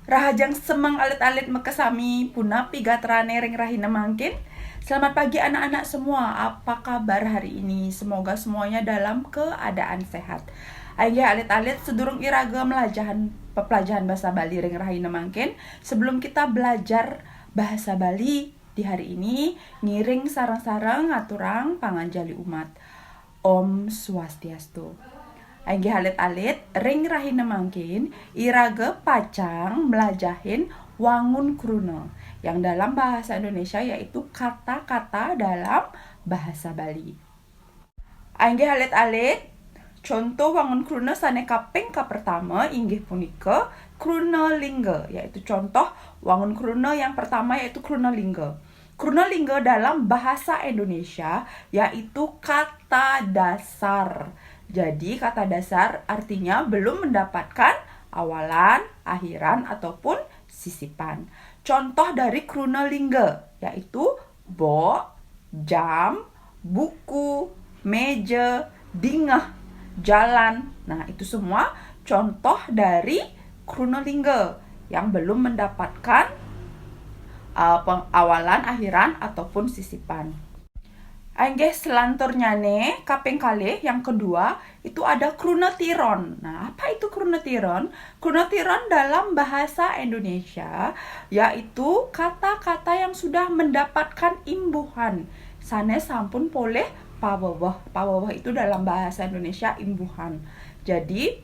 Rahajang semang alit-alit mekesami puna pigatrane ring rahina mangkin. Selamat pagi anak-anak semua. Apa kabar hari ini? Semoga semuanya dalam keadaan sehat. Ayo alit-alit sedurung iraga pelajaran bahasa Bali ring rahina mangkin. Sebelum kita belajar bahasa Bali di hari ini, ngiring sarang-sarang ngaturang panganjali umat. Om Swastiastu. Ainggi halit-alit ring rahina mangkin iraga pacang melajahin wangun kruna yang dalam bahasa Indonesia yaitu kata-kata dalam bahasa Bali. Ainggi halit-alit contoh wangun kruna sane kaping pertama inggih punika kruna lingga, yaitu contoh wangun kruna yang pertama yaitu kruna lingga. Kruna lingga dalam bahasa Indonesia yaitu kata dasar. Jadi kata dasar artinya belum mendapatkan awalan, akhiran, ataupun sisipan. Contoh dari kruna lingga yaitu bo, jam, buku, meja, dingah, jalan. Nah, itu semua contoh dari kruna lingga yang belum mendapatkan awalan, akhiran, ataupun sisipan. Aingge selanturnya nih, kaping kalih yang kedua itu ada krunetiron. Nah, apa itu krunetiron? Krunetiron dalam bahasa Indonesia yaitu kata-kata yang sudah mendapatkan imbuhan. Sanes sampun poleh paweweh. Paweweh itu dalam bahasa Indonesia imbuhan. Jadi,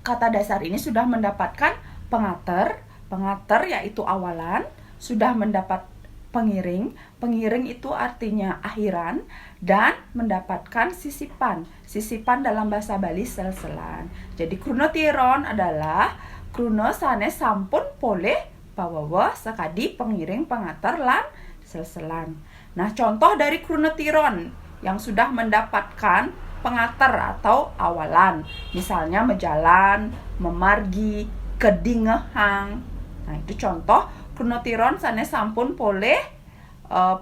kata dasar ini sudah mendapatkan pengater. Pengater yaitu awalan, sudah mendapat pengiring. Pengiring itu artinya akhiran dan mendapatkan sisipan. Sisipan dalam bahasa Bali sel-selan. Jadi krunetiron adalah kruna sanes sampun poleh paweweh sakadi pengiring, pengater lan sel-selan. Nah, contoh dari krunetiron yang sudah mendapatkan pengater atau awalan, misalnya mejalan, memargi, kedingehang. Nah, itu contoh krunetiron sanes sampun poleh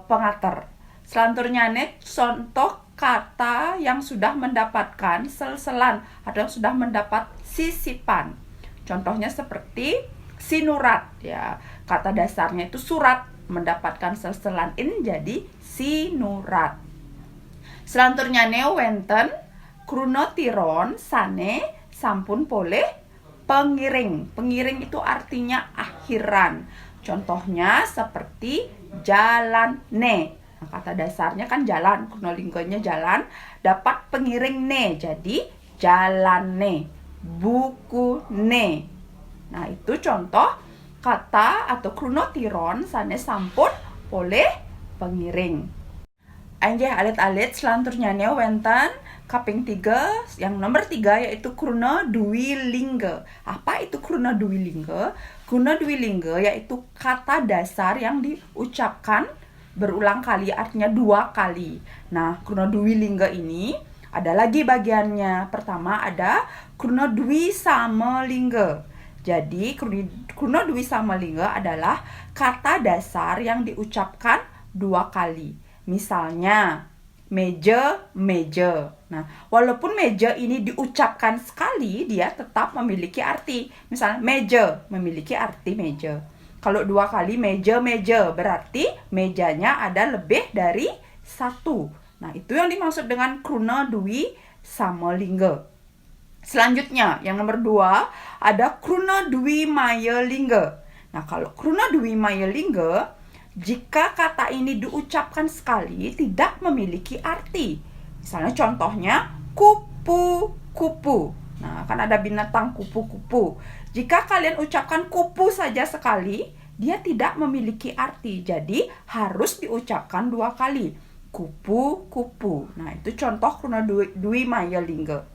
pengater. Selanturnya nih contoh kata yang sudah mendapatkan sel-selan atau yang sudah mendapat sisipan. Contohnya seperti sinurat ya. Kata dasarnya itu surat, mendapatkan sel-selan in jadi sinurat. Selanturnya nih wenten krunetiron sane sampun poleh pengiring. Pengiring itu artinya akhiran. Contohnya seperti jalan ne. Nah, kata dasarnya kan jalan, krunalingkanya jalan, dapat pengiring ne. Jadi jalan ne, buku ne. Nah, itu contoh kata atau krunetiron sanes sampun oleh pengiring. Aingge alit-alit selanturnya ne wenten kaping 3 yang nomor 3 yaitu kruna dwilingga. Apa itu kruna dwilingga? Kruna dwilingga yaitu kata dasar yang diucapkan berulang kali, artinya 2 kali. Nah, kruna dwilingga ini ada lagi bagiannya. Pertama ada kruna dwisamalingga. Jadi kruna dwisamalingga adalah kata dasar yang diucapkan 2 kali. Misalnya meja, meja. Nah, walaupun meja ini diucapkan sekali, dia tetap memiliki arti. Misalnya meja, memiliki arti meja. Kalau 2 kali meja, meja, berarti mejanya ada lebih dari 1. Nah, itu yang dimaksud dengan kruna dwisamalingga. Selanjutnya, yang nomor 2, ada kruna dwimayalingga. Nah, kalau kruna dwimayalingga, jika kata ini diucapkan sekali, tidak memiliki arti. Misalnya contohnya, kupu-kupu. Nah, kan ada binatang kupu-kupu. Jika kalian ucapkan kupu saja sekali, dia tidak memiliki arti. Jadi, harus diucapkan 2 kali. Kupu-kupu. Nah, itu contoh kruna dwimayalingga.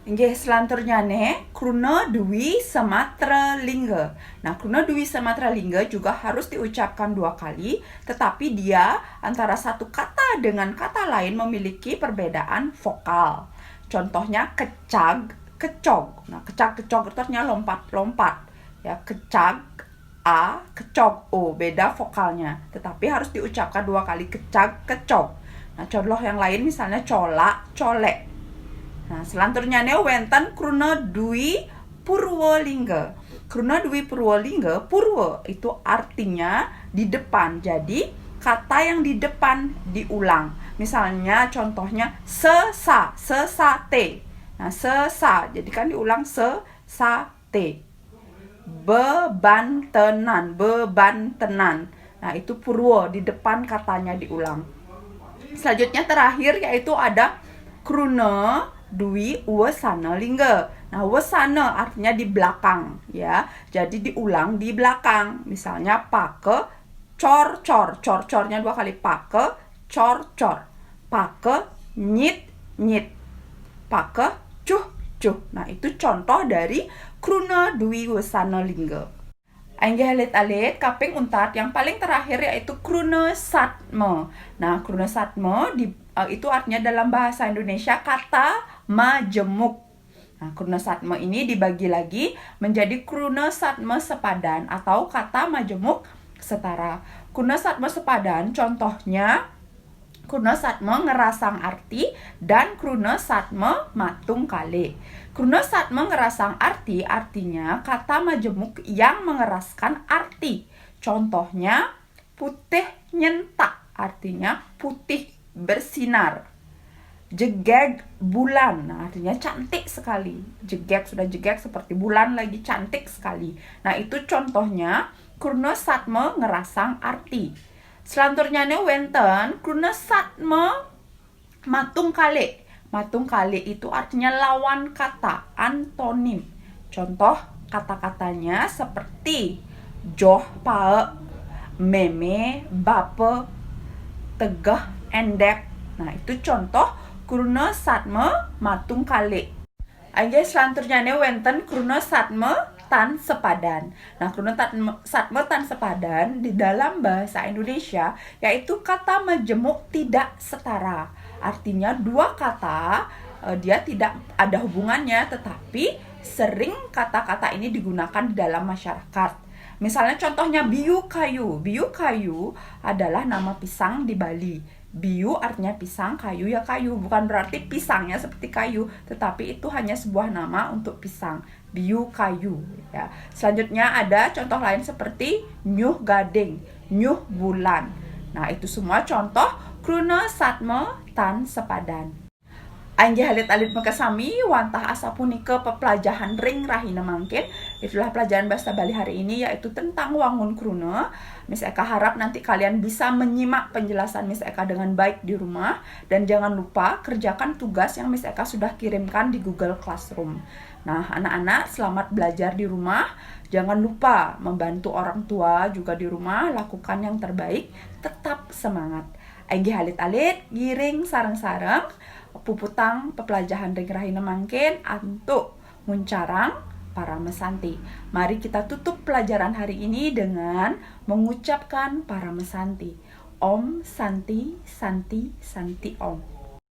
Nggih, selanturnya nih, kruna dwisamatralingga. Nah, kruna dwisamatralingga juga harus diucapkan 2 kali, tetapi dia antara satu kata dengan kata lain memiliki perbedaan vokal. Contohnya kecag, kecog. Nah, kecag, kecog itu artinya lompat-lompat. Ya, kecag A, kecog O, beda vokalnya. Tetapi harus diucapkan 2 kali, kecag, kecog. Nah, contoh yang lain misalnya colak, colek. Nah, selanturnya wenten kruna dwi purwolingga. Kruna Dwi Purwolingga, purwa itu artinya di depan. Jadi kata yang di depan diulang. Misalnya contohnya sesate. Nah, sesa, jadi kan diulang sesate. Bebantenan. Nah, itu purwo, di depan katanya diulang. Selanjutnya terakhir yaitu ada kruna dwi wasana lingga. Nah, wasana artinya di belakang ya. Jadi diulang di belakang. Misalnya pake cor-cor. Cor-cornya 2 kali. Pake cor-cor. Pake nyit-nyit. Pake cuh-cuh. Nah, itu contoh dari kruna dwi wasana lingga. Ainggih alit-alit kaping untat yang paling terakhir yaitu kruna satma. Nah, kruna satma itu artinya dalam bahasa Indonesia kata majemuk. Nah, kruna satma ini dibagi lagi menjadi kruna satma sepadan atau kata majemuk setara. Kruna satma sepadan contohnya kruna satma ngerasang arti dan kruna satma matung kali. Kruna satma ngerasang arti artinya kata majemuk yang mengeraskan arti. Contohnya putih nyentak artinya putih bersinar. Jegeg bulan, nah artinya cantik sekali. Jegeg sudah jegeg seperti bulan lagi cantik sekali. Nah, itu contohnya kruna satma ngerasang arti. Selanturnya wenten kruna satma matung kali. Matung kali itu artinya lawan kata, antonim. Contoh kata-katanya seperti joh pae, meme, bape, tegah, endek. Nah, itu contoh kruna satma matung kali. Aja selanturnya wenten kruna satma tan sepadan. Nah, kruna satma tan sepadan di dalam bahasa Indonesia yaitu kata majemuk tidak setara. Artinya 2 kata dia tidak ada hubungannya, tetapi sering kata-kata ini digunakan di dalam masyarakat. Misalnya contohnya biu kayu. Biu kayu adalah nama pisang di Bali. Biu artinya pisang, kayu ya kayu. Bukan berarti pisangnya seperti kayu, tetapi itu hanya sebuah nama untuk pisang. Biu kayu ya. Selanjutnya ada contoh lain seperti nyuh gading, nyuh bulan. Nah, itu semua contoh kruna satma tan sepadan. Ainggih alit-alit makasami wantah asa punika pepelajaran ring rahina mangkin. Itulah pelajaran bahasa Bali hari ini yaitu tentang wangun kruna. Miss Eka harap nanti kalian bisa menyimak penjelasan Miss Eka dengan baik di rumah. Dan jangan lupa kerjakan tugas yang Miss Eka sudah kirimkan di Google Classroom. Nah, anak-anak selamat belajar di rumah. Jangan lupa membantu orang tua juga di rumah. Lakukan yang terbaik. Tetap semangat. Ainggih alit-alit, giring sarang-sarang. Puputang pepelajaran ring rahina mangkin untuk muncarang para mesanti. Mari kita tutup pelajaran hari ini dengan mengucapkan para mesanti. Om Santi Santi Santi Om.